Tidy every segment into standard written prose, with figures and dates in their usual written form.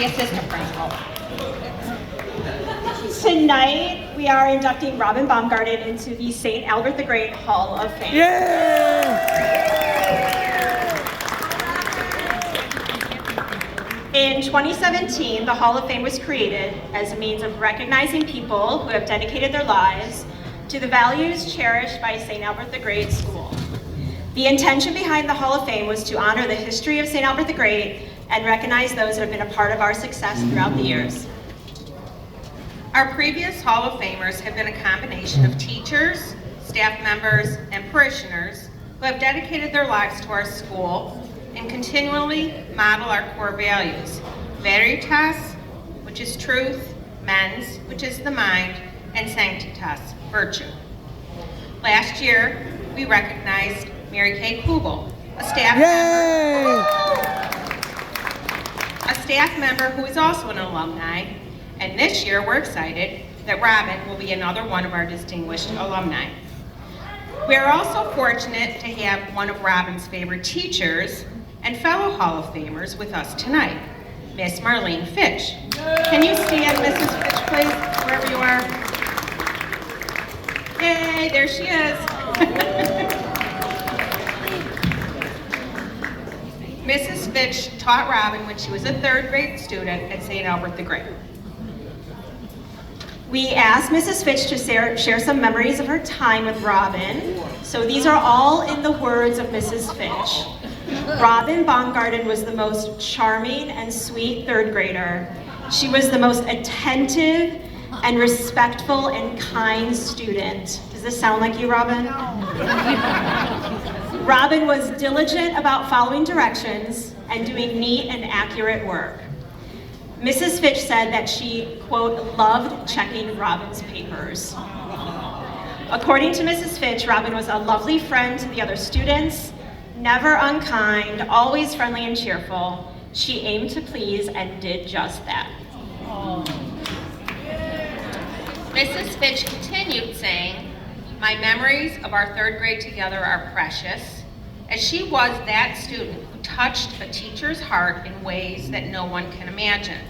assistant principal. Tonight, we are inducting Robin Baumgarten into the St. Albert the Great Hall of Fame. In 2017, the Hall of Fame was created as a means of recognizing people who have dedicated their lives to the values cherished by St. Albert the Great School. The intention behind the Hall of Fame was to honor the history of St. Albert the Great and recognize those that have been a part of our success throughout the years. Our previous Hall of Famers have been a combination of teachers, staff members, and parishioners who have dedicated their lives to our school and continually model our core values. Veritas, which is truth, mens, which is the mind, and sanctitas, virtue. Last year, we recognized Mary Kay Kugel, a staff member who is also an alumni. And this year, we're excited that Robin will be another one of our distinguished alumni. We are also fortunate to have one of Robin's favorite teachers and fellow Hall of Famers with us tonight, Miss Marlene Fitch. Can you stand, Mrs. Fitch, please, wherever you are? Yay, there she is. Mrs. Fitch taught Robin when she was a third grade student at St. Albert the Great. We asked Mrs. Fitch to share some memories of her time with Robin. So these are all in the words of Mrs. Fitch. Robin Baumgarten was the most charming and sweet third grader. She was the most attentive and respectful and kind student. Does this sound like you, Robin? Robin was diligent about following directions and doing neat and accurate work. Mrs. Fitch said that she, quote, loved checking Robin's papers. According to Mrs. Fitch, Robin was a lovely friend to the other students, never unkind, always friendly and cheerful. She aimed to please and did just that. Mrs. Fitch continued saying, "My memories of our third grade together are precious, as she was that student who touched a teacher's heart in ways that no one can imagine.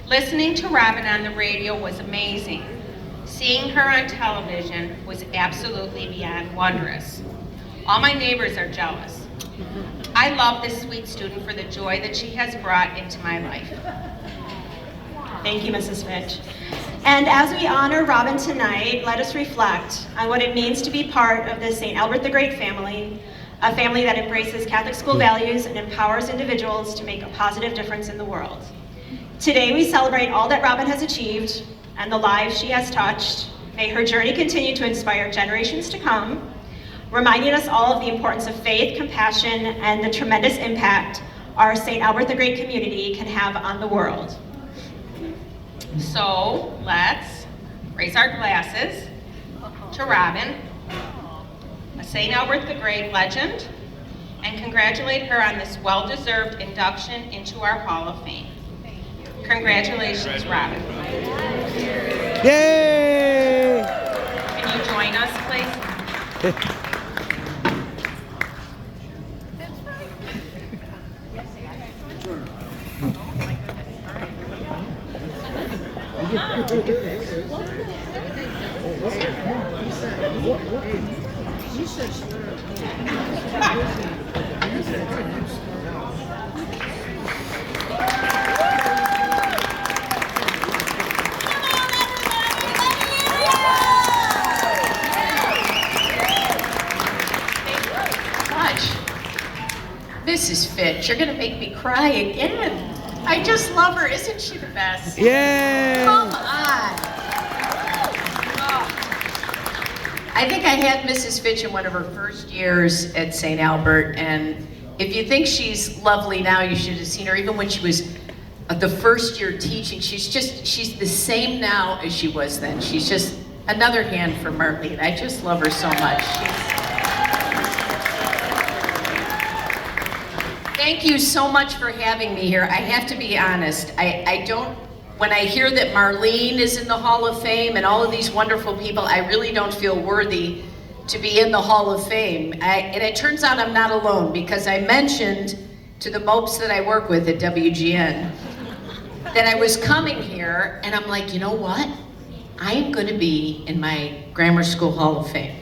Listening to Robin on the radio was amazing. Seeing her on television was absolutely beyond wondrous. All my neighbors are jealous. I love this sweet student for the joy that she has brought into my life." Thank you, Mrs. Fitch. And as we honor Robin tonight, let us reflect on what it means to be part of the St. Albert the Great family, a family that embraces Catholic school values and empowers individuals to make a positive difference in the world. Today we celebrate all that Robin has achieved and the lives she has touched. May her journey continue to inspire generations to come, reminding us all of the importance of faith, compassion, and the tremendous impact our St. Albert the Great community can have on the world. So let's raise our glasses to Robin, a St. Albert the Great legend, and congratulate her on this well-deserved induction into our Hall of Fame. Congratulations, Robin. Yay! Can you join us, please? Mrs. Fitch, you're gonna make me cry again. I just love her. Isn't she the best? Yeah. Come on. Oh. I think I had Mrs. Fitch in one of her first years at St. Albert, and if you think she's lovely now, you should have seen her even when she was the first year teaching. She's the same now as she was then. She's just another hand for Marlene. I just love her so much. Thank you so much for having me here. I have to be honest, I don't, when I hear that Marlene is in the Hall of Fame and all of these wonderful people, I really don't feel worthy to be in the Hall of Fame. And it turns out I'm not alone, because I mentioned to the mopes that I work with at WGN that I was coming here, and I'm like, you know what? I am going to be in my grammar school Hall of Fame.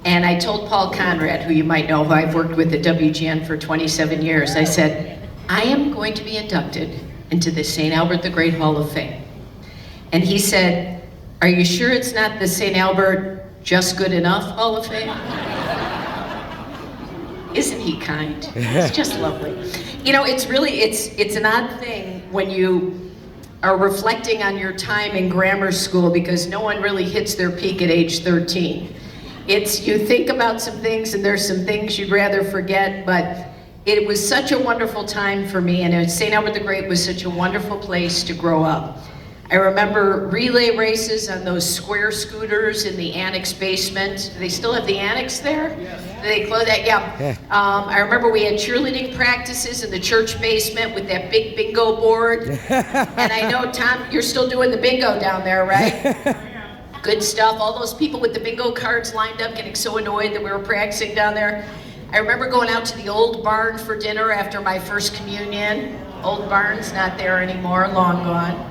And I told Paul Conrad, who you might know, who I've worked with at WGN for 27 years, I said, I am going to be inducted into the St. Albert the Great Hall of Fame. And he said, are you sure it's not the St. Albert Just Good Enough Hall of Fame? Isn't he kind? It's just lovely. You know, it's an odd thing when you are reflecting on your time in grammar school, because no one really hits their peak at age 13. You think about some things, and there's some things you'd rather forget, but it was such a wonderful time for me, and St. Albert the Great was such a wonderful place to grow up. I remember relay races on those square scooters in the annex basement. Do they still have the annex there? Yes. They closed that? Yeah. I remember we had cheerleading practices in the church basement with that big bingo board. And I know, Tom, you're still doing the bingo down there, right? Good stuff. All those people with the bingo cards lined up, getting so annoyed that we were practicing down there. I remember going out to the old barn for dinner after my first communion. Old barn's not there anymore, long gone.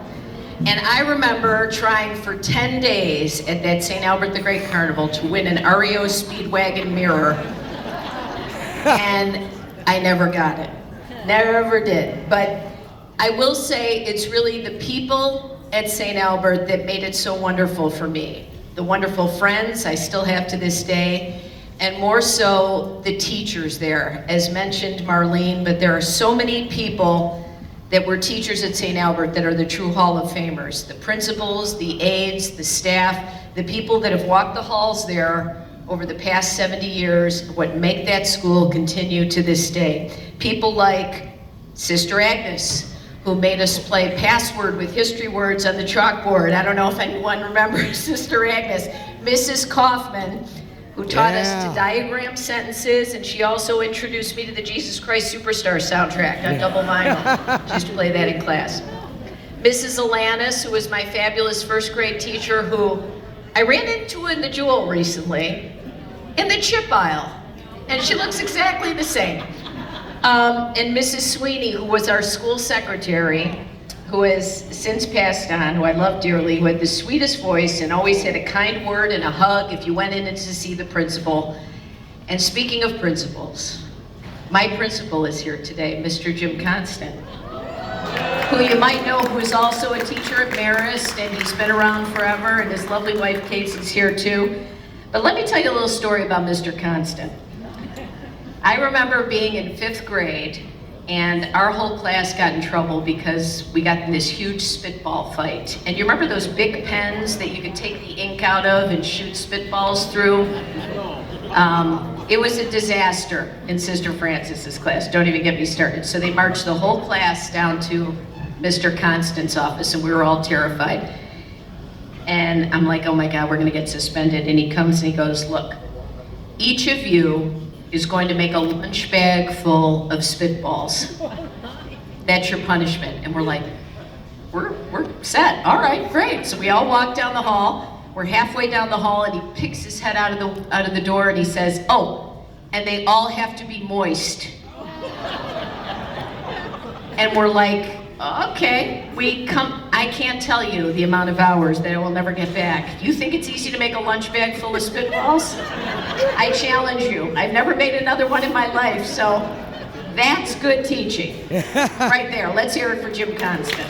And I remember trying for 10 days at that St. Albert the Great Carnival to win an REO Speedwagon mirror. And I never got it. Never did. But I will say it's really the people at St. Albert that made it so wonderful for me. The wonderful friends I still have to this day, and more so the teachers there. As mentioned, Marlene, but there are so many people that were teachers at St. Albert that are the true Hall of Famers. The principals, the aides, the staff, the people that have walked the halls there over the past 70 years, what make that school continue to this day. People like Sister Agnes, who made us play password with history words on the chalkboard. I don't know if anyone remembers Sister Agnes. Mrs. Kaufman, who taught us to diagram sentences, and she also introduced me to the Jesus Christ Superstar soundtrack on double vinyl. She used to play that in class. Mrs. Alanis, who was my fabulous first grade teacher, who I ran into in the Jewel recently, in the chip aisle, and she looks exactly the same. And Mrs. Sweeney, who was our school secretary, who has since passed on, who I love dearly, who had the sweetest voice and always had a kind word and a hug if you went in to see the principal. And speaking of principals, my principal is here today, Mr. Jim Constant, who you might know, who is also a teacher at Marist, and he's been around forever, and his lovely wife Casey's here too. But let me tell you a little story about Mr. Constant. I remember being in 5th grade, and our whole class got in trouble because we got in this huge spitball fight. And you remember those big pens that you could take the ink out of and shoot spitballs through? It was a disaster in Sister Francis's class. Don't even get me started. So they marched the whole class down to Mr. Constant's office, and we were all terrified. And I'm like, oh my God, we're gonna get suspended. And he comes and he goes, look, each of you is going to make a lunch bag full of spitballs. That's your punishment. And we're like, we're set. All right, great. So we all walk down the hall. We're halfway down the hall, and he picks his head out of the door, and he says, oh, and they all have to be moist. And we're like, okay, I can't tell you the amount of hours that I will never get back. You think it's easy to make a lunch bag full of spitballs? I challenge you. I've never made another one in my life, so that's good teaching. Right there. Let's hear it for Jim Constant.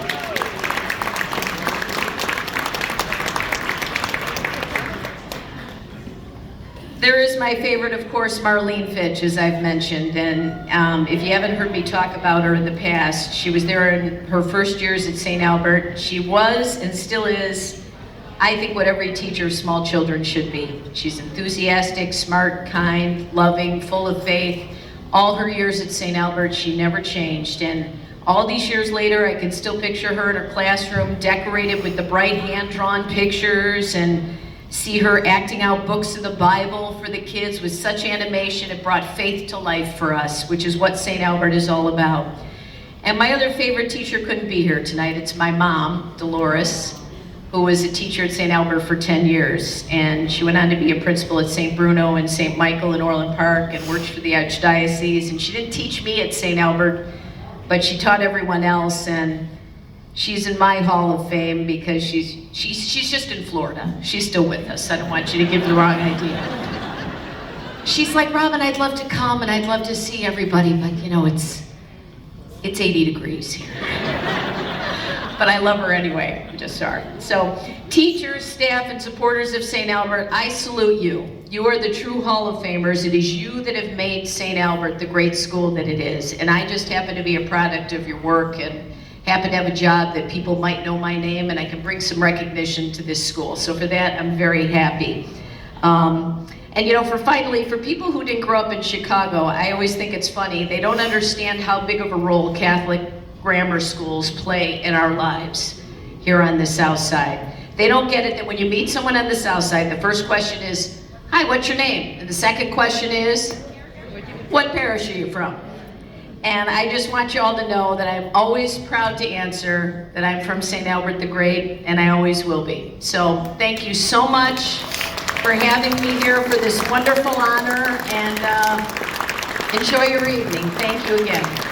There is my favorite, of course, Marlene Fitch, as I've mentioned, and if you haven't heard me talk about her in the past, she was there in her first years at St. Albert. She was, and still is, I think what every teacher of small children should be. She's enthusiastic, smart, kind, loving, full of faith. All her years at St. Albert, she never changed, and all these years later, I can still picture her in her classroom, decorated with the bright hand-drawn pictures, and see her acting out books of the Bible for the kids with such animation. It brought faith to life for us, which is what St. Albert is all about. And my other favorite teacher couldn't be here tonight. It's my mom, Dolores, who was a teacher at St. Albert for 10 years. And she went on to be a principal at St. Bruno and St. Michael in Orland Park and worked for the Archdiocese. And she didn't teach me at St. Albert, but she taught everyone else. And She's in my Hall of Fame because she's just in Florida. She's still with us. I don't want you to give the wrong idea. She's like, Robin, I'd love to come and I'd love to see everybody, but you know, it's 80 degrees here. But I love her anyway, I'm just sorry. So, teachers, staff, and supporters of St. Albert, I salute you. You are the true Hall of Famers. It is you that have made St. Albert the great school that it is. And I just happen to be a product of your work and happen to have a job that people might know my name and I can bring some recognition to this school. So for that, I'm very happy. And you know, finally, for people who didn't grow up in Chicago, I always think it's funny. They don't understand how big of a role Catholic grammar schools play in our lives here on the South Side. They don't get it that when you meet someone on the South Side, the first question is, hi, what's your name? And the second question is, what parish are you from? And I just want you all to know that I'm always proud to answer that I'm from St. Albert the Great, and I always will be. So thank you so much for having me here for this wonderful honor, and enjoy your evening. Thank you again.